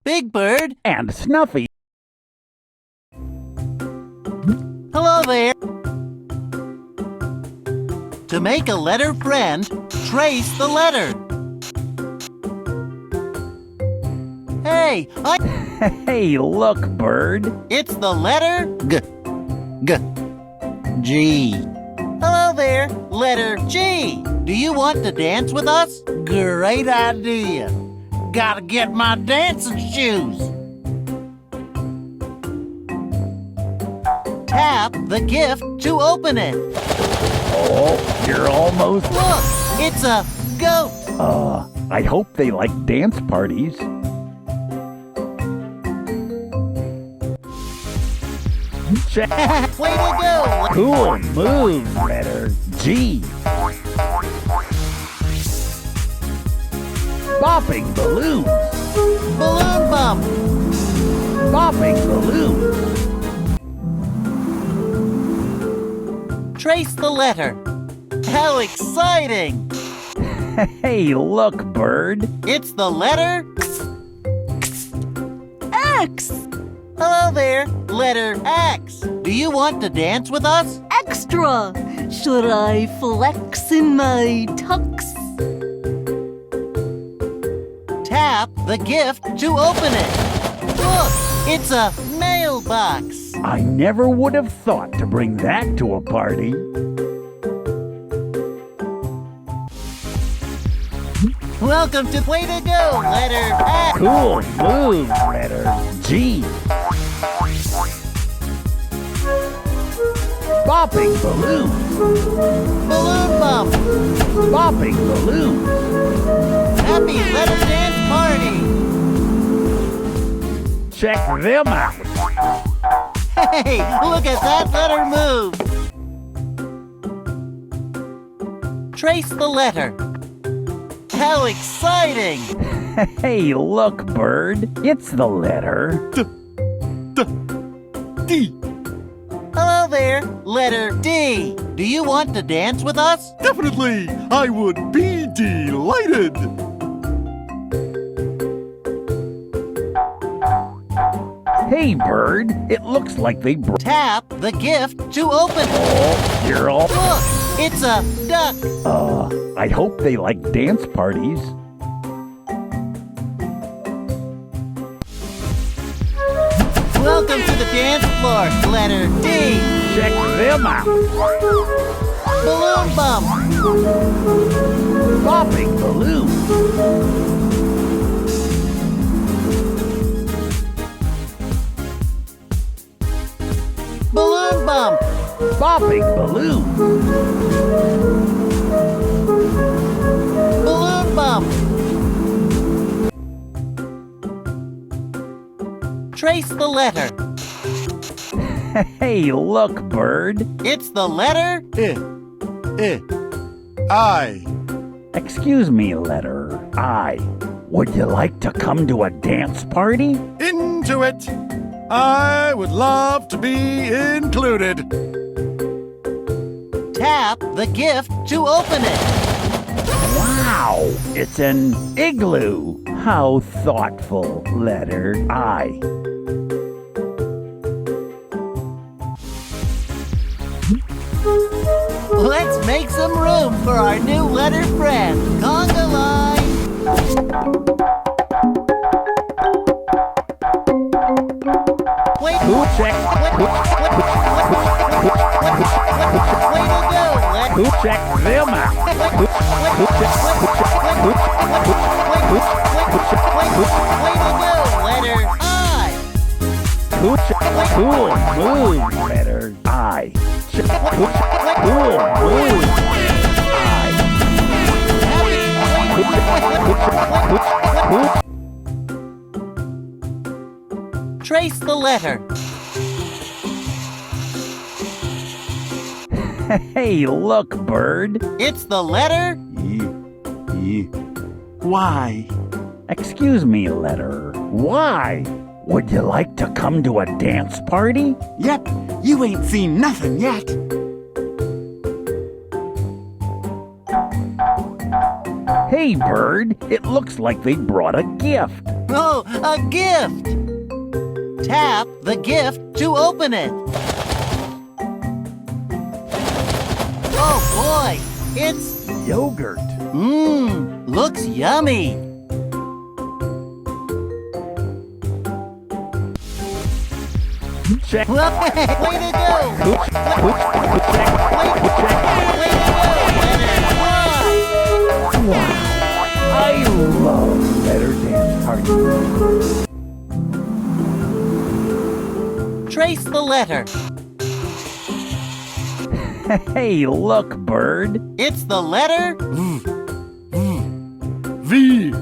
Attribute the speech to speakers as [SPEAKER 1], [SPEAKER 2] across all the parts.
[SPEAKER 1] Big Bird,
[SPEAKER 2] and Snuffy.
[SPEAKER 1] hello there. To make a letter friend, trace the letter. Hey,
[SPEAKER 2] Hey, look, Bird.
[SPEAKER 1] it's the letter G. Hello there, letter G. Do you want to dance with us? Great idea. Gotta get my dancing shoes. Tap the gift to open it.
[SPEAKER 2] Oh, you're almost...
[SPEAKER 1] Look, it's a goat.
[SPEAKER 2] I hope they like dance parties. Check.
[SPEAKER 1] Way to go.
[SPEAKER 2] Cool move, letter G. Bopping balloons.
[SPEAKER 1] Balloon bump.
[SPEAKER 2] Bopping balloons.
[SPEAKER 1] Trace the letter. How exciting.
[SPEAKER 2] Hey, look, Bird.
[SPEAKER 1] It's the letter
[SPEAKER 3] X.
[SPEAKER 1] Hello there, letter X. Do you want to dance with us?
[SPEAKER 3] Extra. Should I flex in my tux?
[SPEAKER 1] Tap the gift to open it. Look, it's a mailbox.
[SPEAKER 2] I never would have thought to bring that to a party.
[SPEAKER 1] Welcome to Way to Go, letter X.
[SPEAKER 2] Cool move, letter G. Bopping balloons.
[SPEAKER 1] Balloon bump.
[SPEAKER 2] Bopping balloons.
[SPEAKER 1] Happy letter dance party.
[SPEAKER 2] Check them out.
[SPEAKER 1] Hey, look at that letter move. Trace the letter. How exciting.
[SPEAKER 2] Hey, look, Bird. It's the letter...
[SPEAKER 4] D.
[SPEAKER 1] Hello there, letter D. Do you want to dance with us?
[SPEAKER 4] Definitely, I would be delighted.
[SPEAKER 2] Hey, Bird. It looks like they...
[SPEAKER 1] Tap the gift to open it.
[SPEAKER 2] Oh, you're all...
[SPEAKER 1] Look, it's a duck.
[SPEAKER 2] I hope they like dance parties.
[SPEAKER 1] Welcome to the dance floor, letter D.
[SPEAKER 2] Check them out.
[SPEAKER 1] Balloon bump.
[SPEAKER 2] Bopping balloons.
[SPEAKER 1] Balloon bump.
[SPEAKER 2] Bopping balloons.
[SPEAKER 1] Balloon bump. Trace the letter.
[SPEAKER 2] Hey, look, Bird.
[SPEAKER 1] It's the letter
[SPEAKER 4] I.
[SPEAKER 2] Excuse me, letter I. Would you like to come to a dance party?
[SPEAKER 4] Into it. I would love to be included.
[SPEAKER 1] Tap the gift to open it.
[SPEAKER 2] Wow, it's an igloo. How thoughtful, letter I.
[SPEAKER 1] Let's make some room for our new letter friend, conga line. Wait,
[SPEAKER 2] Who check?
[SPEAKER 1] way to go,
[SPEAKER 2] Who check them out?
[SPEAKER 1] way to go, letter I.
[SPEAKER 2] Who check? Cool move, letter I. Cool move.
[SPEAKER 1] Trace the letter.
[SPEAKER 2] Hey, look, Bird.
[SPEAKER 1] It's the letter
[SPEAKER 4] Y.
[SPEAKER 2] Excuse me, letter Y. Would you like to come to a dance party?
[SPEAKER 4] Yep, you ain't seen nothing yet.
[SPEAKER 2] Hey, Hey, Bird, it looks like they brought a gift.
[SPEAKER 1] Oh, a gift! Tap the gift to open it. Oh boy, it's
[SPEAKER 2] Yogurt.
[SPEAKER 1] looks yummy.
[SPEAKER 2] Check.
[SPEAKER 1] Way to go! Way to go, letter Y.
[SPEAKER 2] Wow, I love letter dance parties.
[SPEAKER 1] Trace the letter.
[SPEAKER 2] Hey, look, Bird.
[SPEAKER 1] It's the letter
[SPEAKER 4] V.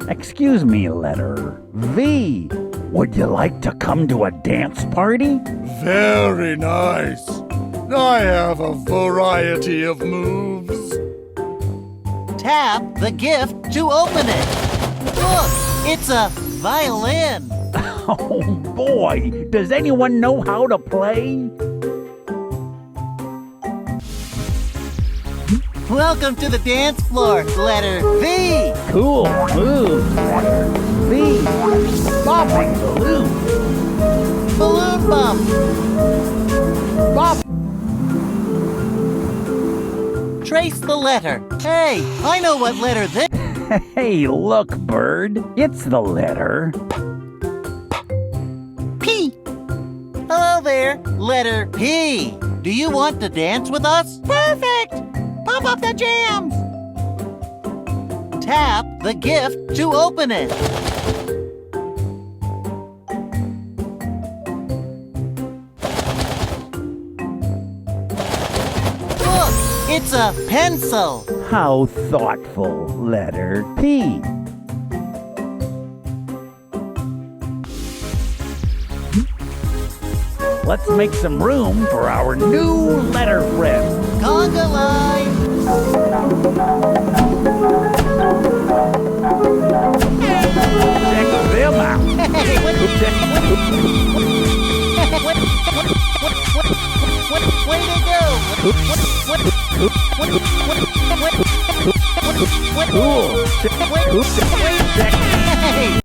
[SPEAKER 2] Excuse me, letter V. Would you like to come to a dance party?
[SPEAKER 4] Very nice. I have a variety of moves.
[SPEAKER 1] Tap the gift to open it. Look, it's a violin.
[SPEAKER 2] Oh boy, does anyone know how to play?
[SPEAKER 1] Welcome to the dance floor, letter V.
[SPEAKER 2] Cool move, letter V. Bopping balloon.
[SPEAKER 1] Balloon bump.
[SPEAKER 2] Bop.
[SPEAKER 1] Trace the letter. Hey, I know what letter this.
[SPEAKER 2] Hey, look, Bird. It's the letter.
[SPEAKER 1] P. Hello there, letter P. Do you want to dance with us? Perfect. Pump up the jams. Tap the gift to open it. Look, it's a pencil.
[SPEAKER 2] How thoughtful, letter P. Let's make some room for our new letter friend.
[SPEAKER 1] Conga line.
[SPEAKER 2] Check them out.
[SPEAKER 1] Hey, way to go.
[SPEAKER 2] Cool.
[SPEAKER 1] Hey.